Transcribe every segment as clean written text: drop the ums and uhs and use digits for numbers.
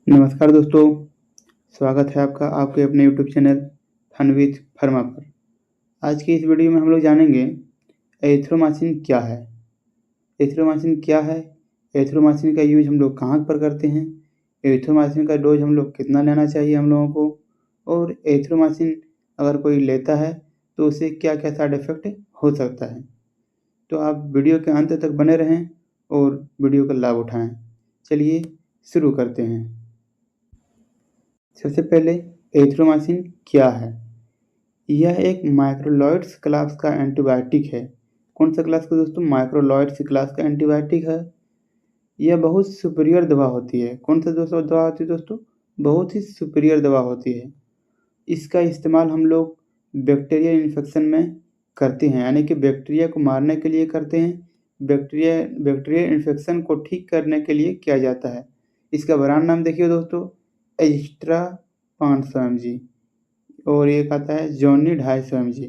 नमस्कार दोस्तों, स्वागत है आपका आपके अपने यूट्यूब चैनल फन विथ फर्मा पर। आज की इस वीडियो में हम लोग जानेंगे एरिथ्रोमाइसिन क्या है। एरिथ्रोमाइसिन क्या है, एरिथ्रोमाइसिन का यूज हम लोग कहाँ पर करते हैं, एरिथ्रोमाइसिन का डोज हम लोग कितना लेना चाहिए हम लोगों को, और एरिथ्रोमाइसिन अगर कोई लेता है तो उससे क्या क्या साइड इफ़ेक्ट हो सकता है। तो आप वीडियो के अंत तक बने रहें और वीडियो का लाभ उठाएँ। चलिए शुरू करते हैं। सबसे पहले एरिथ्रोमाइसिन क्या है? यह एक मैक्रोलाइड्स क्लास का एंटीबायोटिक है। कौन सा क्लास का दोस्तों? मैक्रोलाइड्स क्लास का एंटीबायोटिक है। यह बहुत सुपीरियर दवा होती है। कौन सा दोस्तों दवा होती है दोस्तों? बहुत ही सुपीरियर दवा होती है। इसका इस्तेमाल हम लोग बैक्टीरियल इन्फेक्शन में करते हैं, यानी कि बैक्टीरिया को मारने के लिए करते हैं। बैक्टीरियल इन्फेक्शन को ठीक करने के लिए किया जाता है। इसका ब्रांड नाम देखिए दोस्तों, एजिस्ट्रा 500 mg और एक आता है जॉनी 250 mg,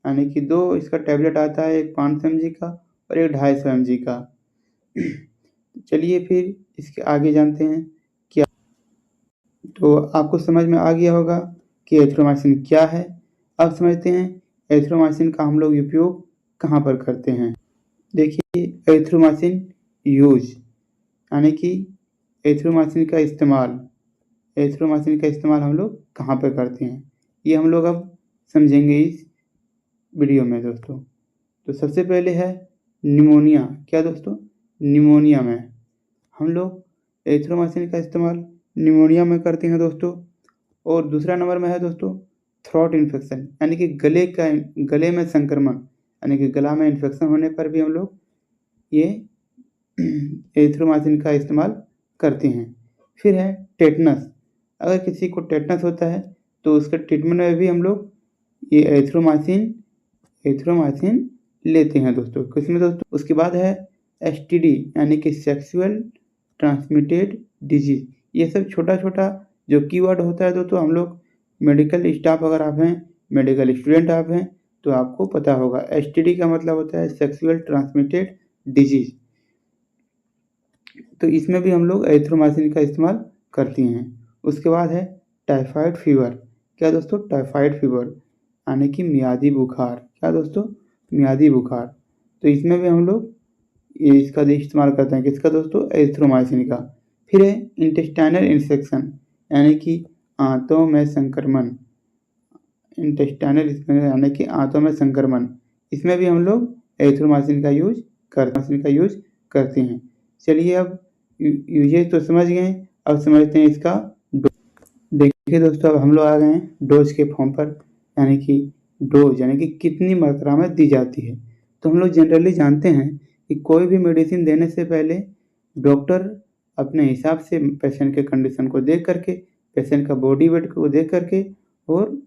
यानी कि दो इसका टैबलेट आता है, एक 500 mg का और एक 250 mg का। चलिए फिर इसके आगे जानते हैं क्या। तो आपको समझ में आ गया होगा कि एरिथ्रोमाइसिन क्या है। अब समझते हैं एरिथ्रोमाइसिन का हम लोग उपयोग कहाँ पर करते हैं। देखिए एरिथ्रोमाइसिन यूज, यानी कि एरिथ्रोमाइसिन का इस्तेमाल हम लोग कहाँ पर करते हैं, ये हम लोग अब समझेंगे इस वीडियो में दोस्तों। तो सबसे पहले है निमोनिया। क्या दोस्तों? निमोनिया में हम लोग एरिथ्रोमाइसिन का इस्तेमाल निमोनिया में करते हैं दोस्तों। और दूसरा नंबर में है दोस्तों थ्रोट इन्फेक्शन, यानी कि गले में संक्रमण, यानी कि गला में इन्फेक्शन होने पर भी हम लोग ये एरिथ्रोमाइसिन का इस्तेमाल करते हैं। फिर है टेटनस। अगर किसी को टेटनस होता है तो उसके ट्रीटमेंट में भी हम लोग ये एरिथ्रोमाइसिन लेते हैं दोस्तों। किसमें दोस्तों? उसके बाद है एसटीडी, यानी कि सेक्सुअल ट्रांसमिटेड डिजीज। ये सब छोटा छोटा जो कीवर्ड होता है दोस्तों, हम लोग मेडिकल स्टाफ अगर आप हैं, मेडिकल स्टूडेंट आप हैं तो आपको पता होगा। एसटीडी का मतलब होता है सेक्सुअल ट्रांसमिटेड डिजीज। तो इसमें भी हम लोग एरिथ्रोमाइसिन का इस्तेमाल करते हैं। उसके बाद है टाइफाइड फीवर। क्या दोस्तों? टाइफाइड फीवर, यानी कि मियादी बुखार। क्या दोस्तों? मियादी बुखार। तो इसमें भी हम लोग इसका इस्तेमाल करते हैं। किसका दोस्तों? एरिथ्रोमाइसिन का। फिर है इंटेस्टाइनल इन्फेक्शन, यानी कि आंतों में संक्रमण। इंटेस्टाइनल यानी कि आंतों में संक्रमण, इसमें भी हम लोग एरिथ्रोमाइसिन का यूज करते हैं। चलिए अब यूजेज तो समझ गए, अब समझते हैं इसका डोज। देखिए दोस्तों, अब हम लोग आ गए हैं डोज के फॉर्म पर, यानी कि डोज यानी कि कितनी मात्रा में दी जाती है। तो हम लोग जनरली जानते हैं कि कोई भी मेडिसिन देने से पहले डॉक्टर अपने हिसाब से पेशेंट के कंडीशन को देख करके, पेशेंट का बॉडी वेट को देख करके और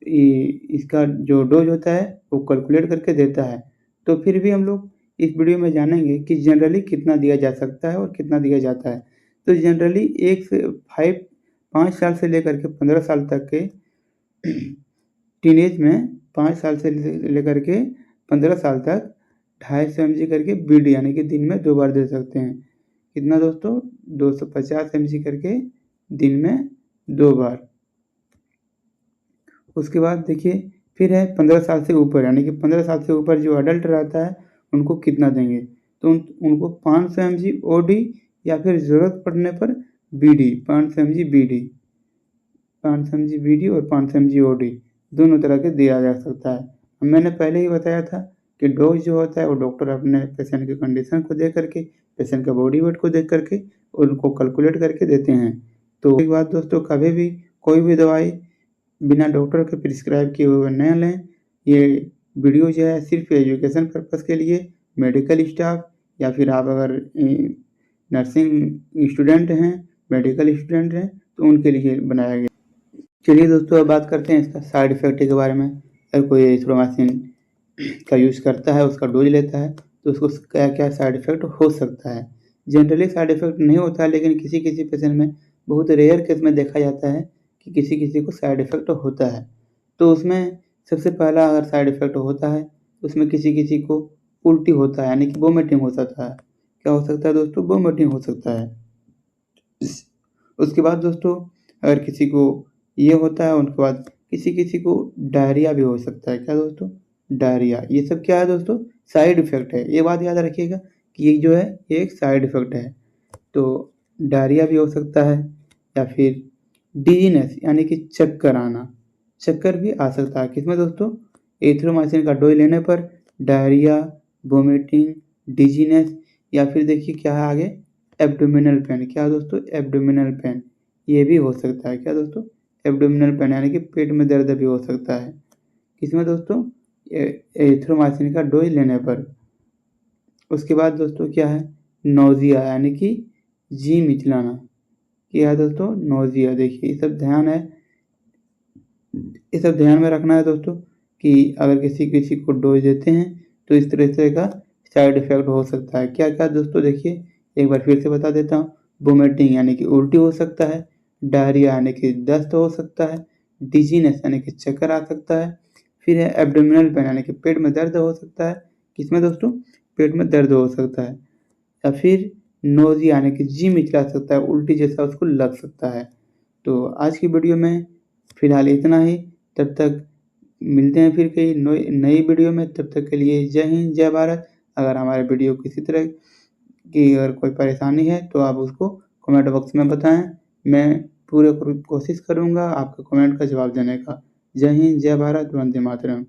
इसका जो डोज होता है वो कैलकुलेट करके देता है। तो फिर भी हम लोग इस वीडियो में जानेंगे कि जनरली कितना दिया जा सकता है और कितना दिया जाता है। तो जनरली 5 साल से लेकर के 15 साल तक के टीनेज में 5 साल से लेकर के 15 साल तक 250 mg करके बीडी, यानी कि दिन में 2 बार दे सकते हैं। कितना दोस्तों? 250 mg करके दिन में 2 बार। उसके बाद देखिए फिर है 15 साल से ऊपर, यानी कि 15 साल से ऊपर जो अडल्ट रहता है उनको कितना देंगे। तो उनको 500 mg ओडी या फिर ज़रूरत पड़ने पर BD, 500 mg BD, 500 mg BD और 500 mg ओडी दोनों तरह के दिया जा सकता है। मैंने पहले ही बताया था कि डोज जो होता है वो डॉक्टर अपने पेशेंट के कंडीशन को देख करके, पेशेंट का बॉडी वेट को देख करके और उनको कैलकुलेट करके देते हैं। तो एक बात दोस्तों, कभी भी कोई भी दवाई बिना डॉक्टर के प्रिस्क्राइब किए हुए न लें। ये वीडियो जो है सिर्फ एजुकेशन पर्पस के लिए, मेडिकल स्टाफ या फिर आप अगर नर्सिंग स्टूडेंट हैं, मेडिकल स्टूडेंट हैं तो उनके लिए बनाया गया। चलिए दोस्तों, अब बात करते हैं इसका साइड इफ़ेक्ट के बारे में। अगर कोई एरिथ्रोमाइसिन का यूज़ करता है, उसका डोज लेता है तो उसको क्या क्या साइड इफ़ेक्ट हो सकता है। जनरली साइड इफ़ेक्ट नहीं होता है, लेकिन किसी किसी पेशेंट में, बहुत रेयर केस में देखा जाता है कि किसी किसी को साइड इफ़ेक्ट होता है। तो उसमें सबसे पहला अगर साइड इफ़ेक्ट होता है तो उसमें किसी किसी को उल्टी होता है, यानी कि वोमिटिंग हो सकता है। क्या हो सकता है दोस्तों? वोमिटिंग हो सकता है। उसके बाद दोस्तों अगर किसी को ये होता है, उनके बाद किसी को डायरिया भी हो सकता है। क्या दोस्तों? डायरिया। ये सब क्या है दोस्तों? साइड इफ़ेक्ट है। ये बात याद रखिएगा कि ये जो है ये एक साइड इफ़ेक्ट है। तो डायरिया भी हो सकता है या फिर डिजीनेस यानी कि चक्कर आना। चक्कर भी आ सकता है किसमें दोस्तों? एरिथ्रोमाइसिन का डोज लेने पर डायरिया, वोमिटिंग, डिजीनेस या फिर देखिए क्या है आगे एब्डोमिनल पेन। क्या दोस्तों? एब्डोमिनल पेन ये भी हो सकता है। क्या दोस्तों? एब्डोमिनल पेन यानी कि पेट में दर्द भी हो सकता है। किसमें दोस्तों? एरिथ्रोमाइसिन का डोज लेने पर। उसके बाद दोस्तों क्या है? नोज़िया यानी कि जी मिचलाना। क्या है दोस्तों? नोज़िया। देखिए ये सब ध्यान में रखना है दोस्तों कि अगर किसी को डोज देते हैं तो इस तरह का साइड इफ़ेक्ट हो सकता है। क्या-क्या दोस्तों देखिए एक बार फिर से बता देता हूँ। वोमिटिंग यानी कि उल्टी हो सकता है, डायरिया यानी कि दस्त हो सकता है, डिज़ीनेस यानी कि चक्कर आ सकता है, फिर है एब्डोमिनल पेन यानी कि पेट में दर्द हो सकता है। किसमें दोस्तों? पेट में दर्द हो सकता है या फिर नोज़िया यानी कि जी मिचला सकता है, उल्टी जैसा उसको लग सकता है। तो आज की वीडियो में फ़िलहाल इतना ही। तब तक मिलते हैं फिर कहीं नई वीडियो में। तब तक के लिए जय हिंद, जय भारत। अगर हमारे वीडियो किसी तरह की अगर कोई परेशानी है तो आप उसको कमेंट बॉक्स में बताएँ। मैं पूरे कोशिश करूँगा आपके कमेंट का जवाब देने का। जय हिंद, जय भारत, वंदे मातरम।